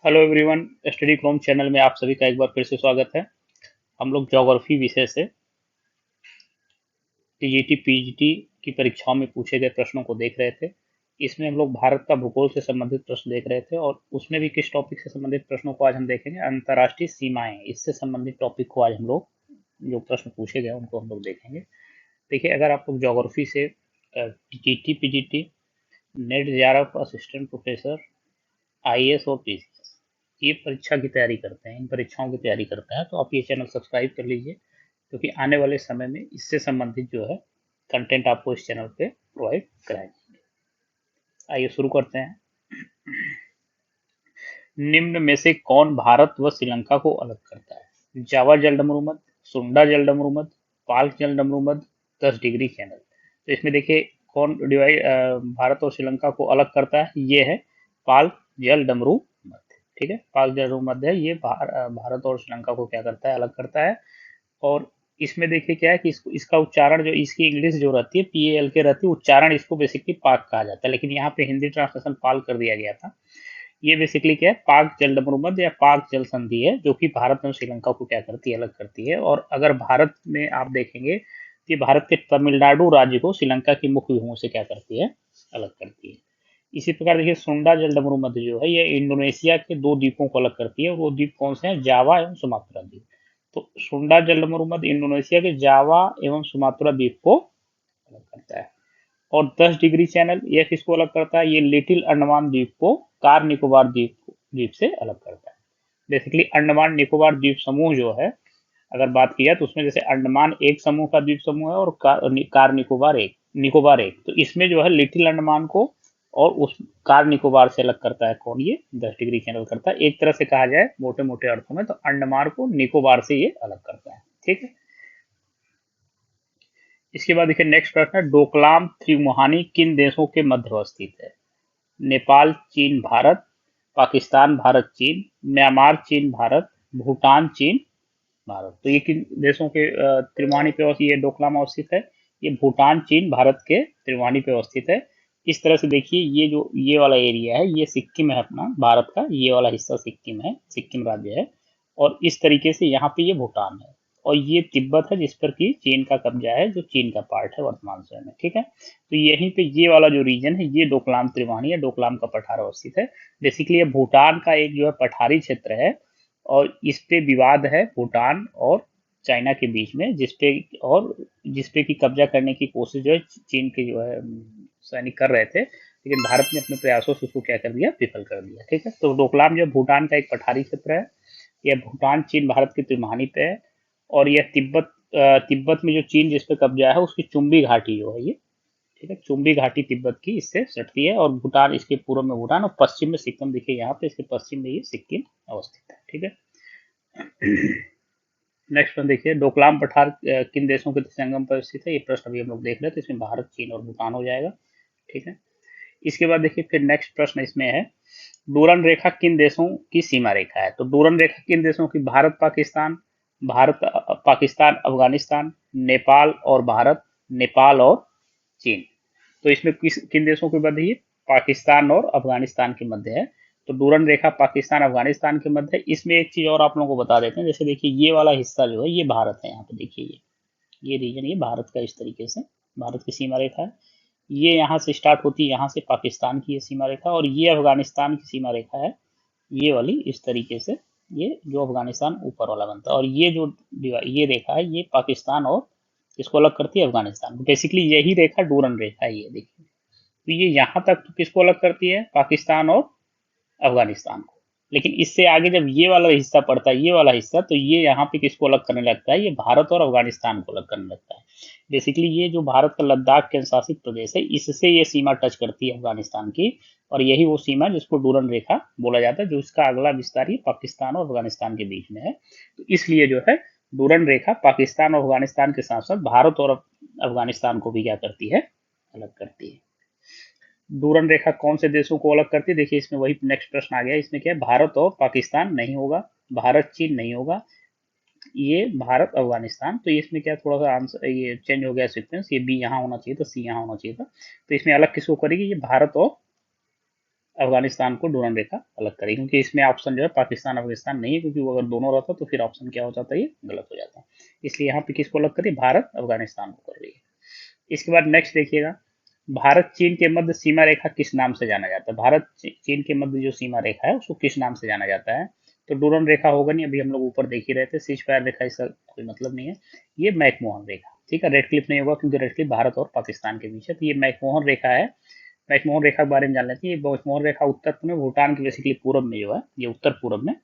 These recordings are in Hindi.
Hello everyone. Study Chrome channel में आप सभी का एक बार फिर से स्वागत है। हम लोग ज्योग्राफी विषय से टीजीटी पीजीटी की परीक्षाओं में पूछे गए प्रश्नों को देख रहे थे। इसमें हम लोग भारत का भूगोल से संबंधित प्रश्न देख रहे थे और उसमें भी किस टॉपिक से संबंधित प्रश्नों को आज हम देखेंगे, अंतर्राष्ट्रीय सीमाएं, इससे संबंधित टॉपिक को आज हम लोग जो प्रश्न पूछे गए उनको हम लोग देखेंगे। देखिए, अगर आप लोग ज्योग्राफी से TGT PGT, net JRF assistant professor, IAS और पीसीएस ये परीक्षा की तैयारी करते हैं, इन परीक्षाओं की तैयारी करते हैं, तो आप ये चैनल सब्सक्राइब कर लीजिए, क्योंकि आने वाले समय में इससे संबंधित जो है कंटेंट आपको इस चैनल पे प्रोवाइड कराएंगे। आइए शुरू करते हैं। निम्न में से कौन भारत व श्रीलंका को अलग करता है? जावा जलडमरूमध, सुंडा जलडमरूमध, पाल्क जलडमरूमध, 10 डिग्री चैनल। तो इसमें देखिए कौन डिवाइड भारत और श्रीलंका को अलग करता है, ये है पाल्क जलडमरूमध। ठीक है, पाल्क जलडमरूमध है, ये भारत और श्रीलंका को क्या करता है, अलग करता है। और इसमें देखिए क्या है कि इसका उच्चारण जो इसकी इंग्लिश जो रहती है PAL के रहती है, उच्चारण इसको बेसिकली पाक कहा जाता है, लेकिन यहाँ पे हिंदी ट्रांसलेशन पाल कर दिया गया था। ये बेसिकली क्या है, पाक जलडमरूमध या पाक जल संधि है, जो कि भारत और श्रीलंका को क्या करती है, अलग करती है। और अगर भारत में आप देखेंगे तो ये भारत के तमिलनाडु राज्य को श्रीलंका की मुख्य विभूओं से क्या करती है, अलग करती है। इसी प्रकार देखिए सुंडा जलडमरूमध जो है, ये इंडोनेशिया के 2 द्वीपों को अलग करती है, और वो द्वीप कौन से हैं, जावा एवं सुमात्रा द्वीप। तो सुंडा जलडमरूमध इंडोनेशिया के जावा एवं सुमात्रा द्वीप को अलग करता है। और 10 डिग्री चैनल ये किसको अलग करता है, ये लिटिल अंडमान द्वीप को कार निकोबार द्वीप द्वीप से अलग करता है। बेसिकली अंडमान निकोबार द्वीप समूह जो है, अगर बात की जाए तो उसमें जैसे अंडमान एक समूह का द्वीप समूह है, और कार निकोबार एक, तो इसमें जो है लिटिल अंडमान को और उस कार निकोबार से अलग करता है कौन, ये 10 डिग्री चैनल करता है। एक तरह से कहा जाए मोटे मोटे अर्थों में तो अंडमान को निकोबार से ये अलग करता है। ठीक है, इसके बाद देखिए नेक्स्ट प्रश्न है, डोकलाम त्रिमुहानी किन देशों के मध्य अवस्थित है? नेपाल चीन भारत, पाकिस्तान भारत चीन, म्यांमार चीन भारत, भूटान चीन भारत। तो ये किन देशों के त्रिमाणी पे ये डोकलाम अवस्थित है? ये भूटान चीन भारत के त्रिमाणी पे अवस्थित है। इस तरह से देखिए ये जो ये वाला एरिया है, ये सिक्किम है अपना भारत का, ये वाला हिस्सा सिक्किम है, सिक्किम राज्य है। और इस तरीके से यहाँ पे ये भूटान है, और ये तिब्बत है जिस पर कि चीन का कब्जा है, जो चीन का पार्ट है वर्तमान समय में। ठीक है, तो यहीं पे ये वाला जो रीजन है, ये डोकलाम त्रिमाणी है, डोकलाम का पठार अवस्थित है। बेसिकली ये भूटान का एक जो है पठारी क्षेत्र है, और इस पे विवाद है भूटान और चाइना के बीच में, जिसपे की कब्जा करने की कोशिश जो है चीन के जो है सैनिक कर रहे थे, लेकिन भारत ने अपने प्रयासों से उसको क्या कर दिया, विफल कर दिया। ठीक है, तो डोकलाम जो भूटान का एक पठारी क्षेत्र है, यह भूटान चीन भारत की त्रिमानी पे है। और यह तिब्बत में जो चीन जिस पे कब्जा है उसकी चुंबी घाटी जो है ये, ठीक है, चुंबी घाटी तिब्बत की इससे सटती है। और भूटान इसके पूर्व में भूटान, और पश्चिम में सिक्किम, देखिए यहाँ पे इसके पश्चिम में ये सिक्किम अवस्थित है। ठीक है, नेक्स्ट वन देखिए, डोकलाम पठार किन देशों के संगम पर स्थित है? ये प्रश्न अभी हम लोग देख रहे थे, इसमें भारत चीन और भूटान हो जाएगा। ठीक है, इसके बाद देखिए फिर नेक्स्ट प्रश्न इसमें है, डूरन रेखा किन देशों की सीमा रेखा है? तो डूरन रेखा किन देशों की, भारत पाकिस्तान अफगानिस्तान, नेपाल और भारत, नेपाल और चीन। तो इसमें किन देशों के मध्य है? पाकिस्तान और अफगानिस्तान के मध्य है। तो डूरन रेखा पाकिस्तान अफगानिस्तान के मध्य है। इसमें एक चीज और आप लोगों को बता देते हैं, जैसे देखिए ये वाला हिस्सा जो है ये भारत है, यहाँ पे देखिए ये रीजन ये भारत का, इस तरीके से भारत की सीमा रेखा है। ये यहाँ से स्टार्ट होती है, यहाँ से पाकिस्तान की ये सीमा रेखा, और ये अफगानिस्तान की सीमा रेखा है, ये वाली इस तरीके से, ये जो अफगानिस्तान ऊपर वाला बनता है। और ये जो ये रेखा है ये पाकिस्तान और इसको अलग करती है अफगानिस्तान को। बेसिकली यही रेखा डूरन रेखा है, ये देखिए। तो ये यहाँ तक तो किसको अलग करती है, पाकिस्तान और अफगानिस्तान को। लेकिन इससे आगे जब ये वाला हिस्सा पड़ता है, ये वाला हिस्सा, तो ये यहाँ पे किसको अलग करने लगता है, ये भारत और अफगानिस्तान को अलग करने लगता है। बेसिकली ये जो भारत का लद्दाख केंद्र शासित प्रदेश है, इससे ये सीमा टच करती है अफगानिस्तान की, और यही वो सीमा जिसको डूरन रेखा बोला जाता है, जो इसका अगला विस्तार ये पाकिस्तान और अफगानिस्तान के बीच में है। तो इसलिए जो है डूरन रेखा पाकिस्तान और अफगानिस्तान के साथ साथ भारत और अफगानिस्तान को भी क्या करती है, अलग करती है। डूरन रेखा कौन से देशों को अलग करती है? देखिए इसमें वही नेक्स्ट प्रश्न आ गया, इसमें क्या है, भारत और पाकिस्तान नहीं होगा, भारत चीन नहीं होगा, ये भारत अफगानिस्तान। तो इसमें क्या थोड़ा सा आंसर ये चेंज हो गया सीक्वेंस, ये बी यहाँ होना चाहिए था, सी यहाँ होना चाहिए था। तो इसमें अलग किसको करेगी, ये भारत और अफगानिस्तान को डूरन रेखा अलग करेगी, क्योंकि इसमें ऑप्शन जो है पाकिस्तान अफगानिस्तान नहीं है, क्योंकि वो अगर दोनों रहता तो फिर ऑप्शन क्या हो जाता है, ये गलत हो जाता। इसलिए यहाँ पे किसको अलग करिए, भारत अफगानिस्तान को कर रही है। इसके बाद नेक्स्ट देखिएगा, भारत चीन के मध्य सीमा रेखा किस नाम से जाना जाता है। भारत चीन के मध्य जो सीमा रेखा है उसको किस नाम से जाना जाता है। तो डूरन रेखा होगा नहीं, अभी हम लोग ऊपर देख ही रहे थे, सीज फायर रेखा, इसका कोई मतलब नहीं है। ये मैकमोहन रेखा, ठीक है, रेड क्लिफ नहीं होगा क्योंकि रेड क्लिफ भारत और पाकिस्तान के बीच है, तो ये मैकमोहन रेखा है। मैकमोहन रेखा के बारे में जान लेते हैं। ये मैकमोहन रेखा उत्तर में भूटान के बेसिकली पूर्व में जो है, ये उत्तर पूर्व में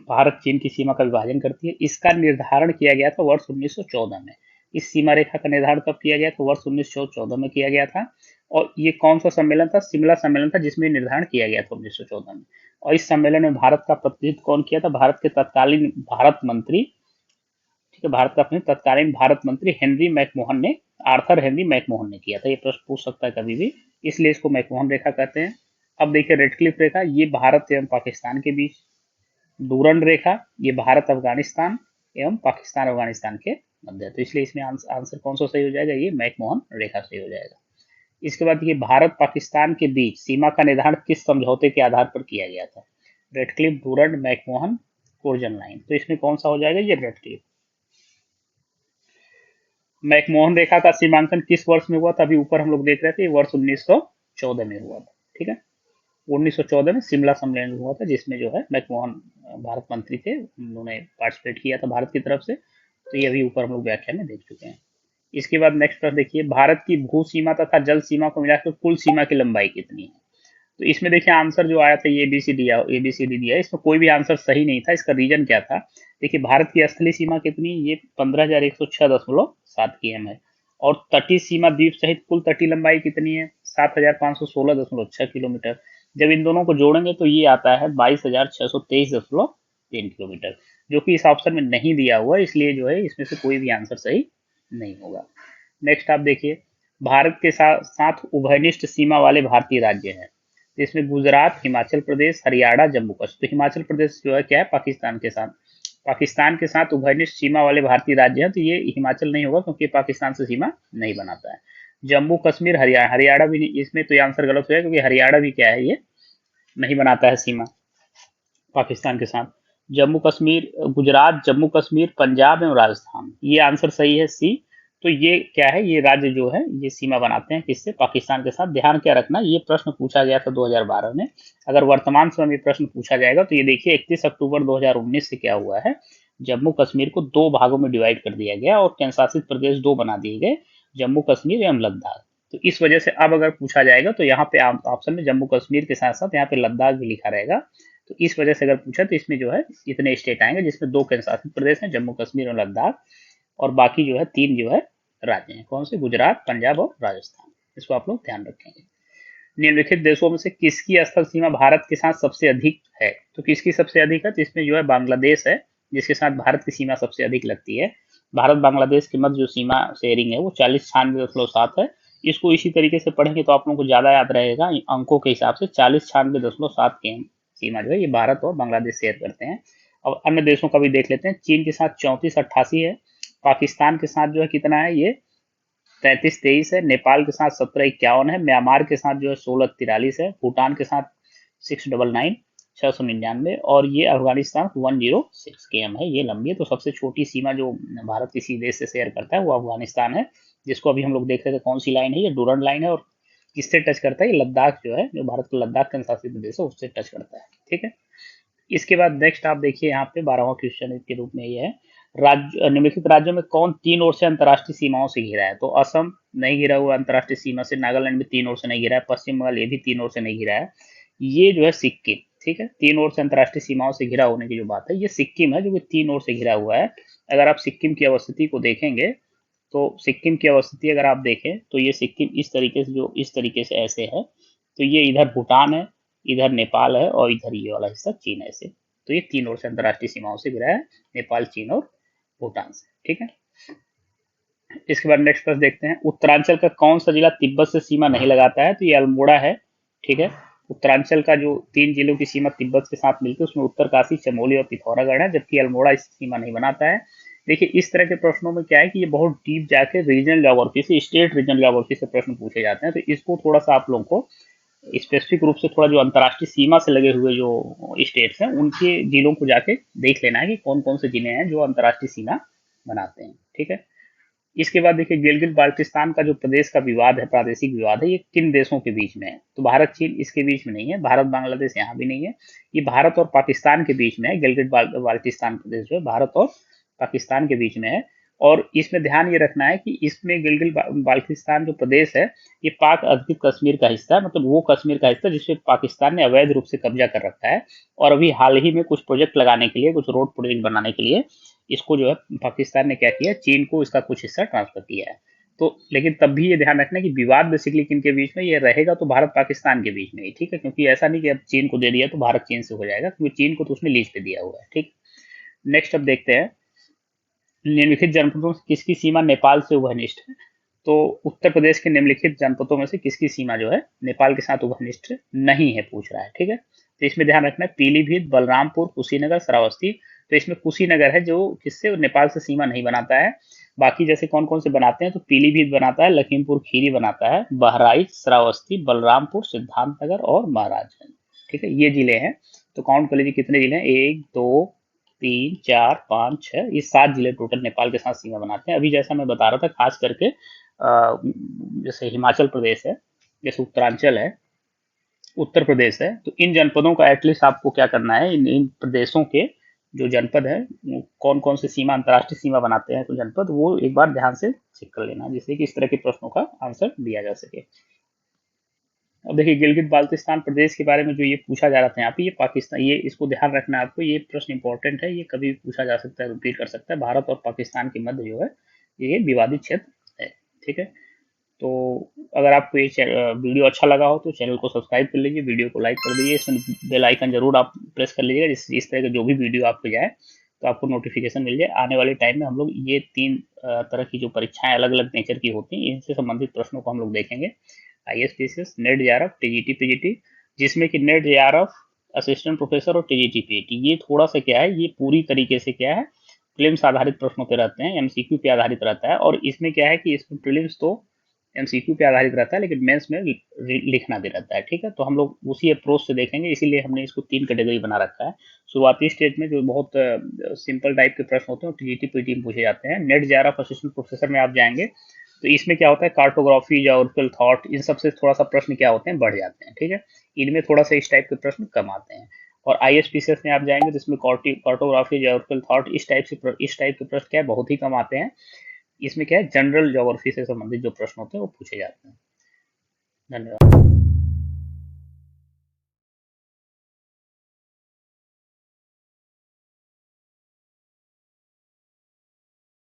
भारत चीन की सीमा का विभाजन करती है। इसका निर्धारण किया गया था वर्ष 1914 में। इस सीमा रेखा का निर्धारण कब किया गया था, वर्ष 1914 में किया गया था। और ये कौन सा सम्मेलन था, शिमला सम्मेलन था, जिसमें निर्धारण किया गया था 1914 में। और इस सम्मेलन में भारत का प्रतिनिधित्व कौन किया था, भारत के तत्कालीन भारत मंत्री, ठीक है, भारत का अपने तत्कालीन भारत मंत्री हेनरी मैकमोहन ने, आर्थर हेनरी मैकमोहन ने किया था। ये प्रश्न पूछ सकता है कभी भी, इसलिए इसको मैकमोहन रेखा कहते हैं। अब देखिए रेडक्लिफ रेखा, ये भारत एवं पाकिस्तान के बीच। डूरन रेखा, ये भारत अफगानिस्तान एवं पाकिस्तान अफगानिस्तान के मध्य। तो इसलिए इसमें आंसर कौन सा सही हो जाएगा, ये मैकमोहन रेखा सही हो जाएगा। इसके बाद ये भारत पाकिस्तान के बीच सीमा का निर्धारण किस समझौते के आधार पर किया गया था। Radcliffe, Durand, McMahon, Curzon line. तो इसमें कौन सा हो जाएगा, ये रेडक्लिफ। मैकमोहन रेखा का सीमांकन किस वर्ष में हुआ था, अभी ऊपर हम लोग देख रहे थे, वर्ष 1914 में हुआ था, ठीक है। 1914 में शिमला सम्मेलन हुआ था, जिसमें जो है मैकमोहन भारत मंत्री थे, उन्होंने पार्टिसिपेट किया था भारत की तरफ से। तो ये अभी ऊपर हम लोग व्याख्या में देख चुके हैं। इसके बाद नेक्स्ट प्रश्न देखिए, भारत की भू सीमा तथा जल सीमा को मिलाकर कुल सीमा की लंबाई कितनी है। तो इसमें देखिए आंसर जो आया था, ये ए बी सी डी दिया है, इसमें कोई भी आंसर सही नहीं था। इसका रीजन क्या था, देखिए भारत की स्थलीय सीमा कितनी, ये 15,106.7 km है। और तटीय सीमा द्वीप सहित कुल तटीय लंबाई कितनी है, 7,516.6 किलोमीटर। जब इन दोनों को जोड़ेंगे तो ये आता है 22,623.3 किलोमीटर, जो कि इस ऑप्शन में नहीं दिया हुआ है, इसलिए जो है इसमें से कोई भी आंसर सही नहीं होगा। नेक्स्ट आप देखिए, भारत के साथ साथ उभयनिष्ठ सीमा वाले भारतीय राज्य हैं। तो इसमें गुजरात, हिमाचल प्रदेश, हरियाणा, जम्मू कश्मीर। तो हिमाचल प्रदेश जो है क्या है, पाकिस्तान के साथ उभयनिष्ठ सीमा वाले भारतीय राज्य हैं, तो ये हिमाचल नहीं होगा क्योंकि पाकिस्तान से सीमा नहीं बनाता है। जम्मू कश्मीर, हरियाणा, हरियाणा भी नहीं, इसमें तो ये आंसर गलत हो जाएगा क्योंकि हरियाणा भी क्या है, ये नहीं बनाता है सीमा पाकिस्तान के साथ। जम्मू कश्मीर, गुजरात, जम्मू कश्मीर, पंजाब एवं राजस्थान, ये आंसर सही है, सी। तो ये क्या है, ये राज्य जो है ये सीमा बनाते हैं किससे, पाकिस्तान के साथ। ध्यान क्या रखना, ये प्रश्न पूछा गया था 2012 में। अगर वर्तमान समय में प्रश्न पूछा जाएगा तो ये देखिए 31 अक्टूबर 2019 से क्या हुआ है, जम्मू कश्मीर को दो भागों में डिवाइड कर दिया गया और केंद्र शासित प्रदेश दो बना दिए गए, जम्मू कश्मीर एवं लद्दाख। तो इस वजह से अब अगर पूछा जाएगा तो यहाँ पे ऑप्शन में जम्मू कश्मीर के साथ साथ यहाँ पे लद्दाख भी लिखा रहेगा। तो इस वजह से अगर पूछा तो इसमें जो है इतने स्टेट आएंगे, जिसमें दो केंद्र शासित प्रदेश हैं, जम्मू कश्मीर और लद्दाख। और बाकी जो है तीन जो है राज्य हैं, कौन से, गुजरात, पंजाब और राजस्थान। इसको आप लोग ध्यान रखेंगे। निम्नलिखित देशों में से किसकी स्थल सीमा भारत के साथ सबसे अधिक है। तो किसकी सबसे अधिक है, तो इसमें जो है बांग्लादेश है, जिसके साथ भारत की सीमा सबसे अधिक लगती है। भारत बांग्लादेश के मध्य जो सीमा शेयरिंग है वो 4096.7 है। इसको इसी तरीके से पढ़ेंगे तो आप लोगों को ज्यादा याद रहेगा, अंकों के हिसाब से 4096.7 की सीमा जो है ये भारत और बांग्लादेश शेयर करते हैं। अब अन्य देशों का भी देख लेते हैं। चीन के साथ 3488 है, पाकिस्तान के साथ जो है कितना है, ये 3323 है, नेपाल के साथ 1751 है, म्यांमार के साथ जो है 1643 है, भूटान के साथ 699 और ये अफगानिस्तान 106 km है, ये लंबी है। तो सबसे छोटी सीमा जो भारत किसी देश से शेयर करता है वो अफगानिस्तान है, जिसको अभी हम लोग देख रहे थे कौन सी लाइन है, ये डूरन लाइन है। और किससे टच करता है, ये लद्दाख जो है, जो भारत का लद्दाख केंद्र शासित प्रदेश है उससे टच करता है, ठीक है। इसके बाद नेक्स्ट आप देखिए यहाँ पे 12वां क्वेश्चन के रूप में ये है, राज्य निम्नलिखित राज्यों में कौन तीन ओर से अंतर्राष्ट्रीय सीमाओं से घिरा है। तो असम नहीं घिरा हुआ अंतर्राष्ट्रीय सीमा से, नागालैंड भी तीन ओर से नहीं घिरा है, पश्चिम बंगाल ये भी तीन ओर से नहीं घिरा है। ये जो है सिक्किम, ठीक है, तीन ओर से अंतर्राष्ट्रीय सीमाओं से घिरा होने की जो बात है, ये सिक्किम है जो कि तीन ओर से घिरा हुआ है। अगर आप सिक्किम की अवस्थिति को देखेंगे तो सिक्किम की अवस्थिति अगर आप देखें तो ये सिक्किम इस तरीके से, जो इस तरीके से ऐसे है, तो ये इधर भूटान है, इधर नेपाल है और इधर ये वाला हिस्सा चीन है ऐसे। तो ये तीन ओर से अंतर्राष्ट्रीय सीमाओं से घिरा है, नेपाल, चीन और भूटान से, ठीक है। इसके बाद नेक्स्ट प्रश्न देखते हैं, उत्तरांचल का कौन सा जिला तिब्बत से सीमा नहीं लगाता है। तो ये अल्मोड़ा है, ठीक है। उत्तरांचल का जो तीन जिलों की सीमा तिब्बत के साथ मिलकर उसमें उत्तरकाशी, चमोली और पिथौरागढ़ है, जबकि अल्मोड़ा इस सीमा नहीं बनाता है। देखिए इस तरह के प्रश्नों में क्या है कि ये बहुत डीप जाके रीजनल ज्योग्राफी से, स्टेट रीजनल ज्योग्राफी से प्रश्न पूछे जाते हैं, तो इसको थोड़ा सा आप लोगों को स्पेसिफिक रूप से थोड़ा जो अंतर्राष्ट्रीय सीमा से लगे हुए जो स्टेट्स हैं उनके जिलों को जाके देख लेना है कि कौन कौन से जिले हैं जो अंतर्राष्ट्रीय सीमा बनाते हैं। ठीक है। इसके बाद देखिए गिलगित बाल्टिस्तान का जो प्रदेश का विवाद है, प्रादेशिक विवाद है, ये किन देशों के बीच में है? तो भारत चीन इसके बीच में नहीं है, भारत बांग्लादेश यहाँ भी नहीं है, ये भारत और पाकिस्तान के बीच में है। गिलगित बाल्टिस्तान प्रदेश जो है भारत और पाकिस्तान के बीच में है। और इसमें ध्यान ये रखना है कि इसमें गिलगित बाल्टिस्तान जो प्रदेश है ये पाक अधिकृत कश्मीर का हिस्सा है, मतलब वो कश्मीर का हिस्सा जिसपे पाकिस्तान ने अवैध रूप से कब्जा कर रखा है। और अभी हाल ही में कुछ प्रोजेक्ट लगाने के लिए, कुछ रोड प्रोजेक्ट बनाने के लिए इसको जो है पाकिस्तान ने क्या किया, चीन को इसका कुछ हिस्सा ट्रांसफर किया है। तो लेकिन तब भी ये ध्यान रखना कि विवाद बेसिकली किनके बीच में ये रहेगा, तो भारत पाकिस्तान के बीच में ही। ठीक है, क्योंकि ऐसा नहीं कि अब चीन को दे दिया तो भारत चीन से हो जाएगा, क्योंकि चीन को तो उसने लीज पे दिया हुआ है। ठीक। नेक्स्ट अब देखते हैं निम्नलिखित जनपदों से किसकी सीमा नेपाल से उभयनिष्ठ है? तो उत्तर प्रदेश के निम्नलिखित जनपदों में से किसकी सीमा जो है नेपाल के साथ उभयनिष्ठ नहीं है, पूछ रहा है। ठीक है, तो इसमें ध्यान रखना है पीलीभीत, बलरामपुर, कुशीनगर, श्रावस्ती। तो इसमें कुशीनगर है जो किससे नेपाल से सीमा नहीं बनाता है। बाकी जैसे कौन कौन से बनाते हैं, तो पीलीभीत बनाता है, लखीमपुर खीरी बनाता है, बहराइच, श्रावस्ती, बलरामपुर, सिद्धार्थनगर और महाराजगंज। ठीक है, ये जिले हैं। तो काउंट कर लीजिए कितने जिले हैं, 1 2 3 4 5 6, ये 7 जिले टोटल नेपाल के साथ सीमा बनाते हैं। अभी जैसा मैं बता रहा था, खास करके जैसे हिमाचल प्रदेश है, जैसे उत्तरांचल है, उत्तर प्रदेश है, तो इन जनपदों का एटलीस्ट आपको क्या करना है, इन प्रदेशों के जो जनपद है कौन कौन से सीमा, अंतर्राष्ट्रीय सीमा बनाते हैं तो जनपद, वो एक बार ध्यान से चेक कर लेना, जिससे कि इस तरह के प्रश्नों का आंसर दिया जा सके। अब देखिए गिलगित बाल्टिस्तान प्रदेश के बारे में जो ये पूछा जा रहा था यहाँ पे, ये पाकिस्तान, ये इसको ध्यान रखना है आपको, ये प्रश्न इंपॉर्टेंट है, ये कभी पूछा जा सकता है, रिपीट कर सकता है। भारत और पाकिस्तान के मध्य जो है ये विवादित क्षेत्र है। ठीक है, तो अगर आपको ये वीडियो अच्छा लगा हो तो चैनल को सब्सक्राइब कर लीजिए, वीडियो को लाइक कर दीजिए, इसमें बेल आइकन जरूर आप प्रेस कर लीजिएगा, इस तरह का जो भी वीडियो आपको जाए तो आपको नोटिफिकेशन मिल जाए। आने वाले टाइम में हम लोग ये 3 तरह की जो परीक्षाएं अलग अलग नेचर की होती हैं, इनसे संबंधित प्रश्नों को हम लोग देखेंगे। ISPCS, net JRF, TGT PGT, जिसमें कि नेट JRF असिस्टेंट प्रोफेसर और TGT PGT ये थोड़ा सा क्या है, ये पूरी तरीके से क्या है, प्रीलिम्स आधारित प्रश्नों पे रहते हैं, MCQ पे आधारित रहता है। और इसमें क्या है कि इसमें प्रीलिम्स तो MCQ पे आधारित रहता है, लेकिन मेंस में लिखना भी रहता है। ठीक है, तो हम लोग उसी अप्रोच से देखेंगे, इसीलिए हमने इसको 3 कैटेगरी बना रखा है। शुरुआती स्टेज में जो बहुत सिंपल टाइप के प्रश्न होते हैं वो TGT PGT में पूछे जाते हैं। नेट JRF असिस्टेंट प्रोफेसर में आप जाएंगे तो इसमें क्या होता है, कार्टोग्राफी, ज्योग्राफिकल थॉट, इन सबसे थोड़ा सा प्रश्न क्या होते हैं, बढ़ जाते हैं। ठीक है, इनमें थोड़ा सा इस टाइप के प्रश्न कम आते हैं। और ISPCS में आप जाएंगे तो इसमें कार्टोग्राफी, ज्योग्राफिकल थॉट, इस टाइप के प्रश्न क्या है, बहुत ही कम आते हैं। इसमें क्या है, जनरल ज्योग्राफी से संबंधित जो प्रश्न होते हैं वो पूछे जाते हैं। धन्यवाद।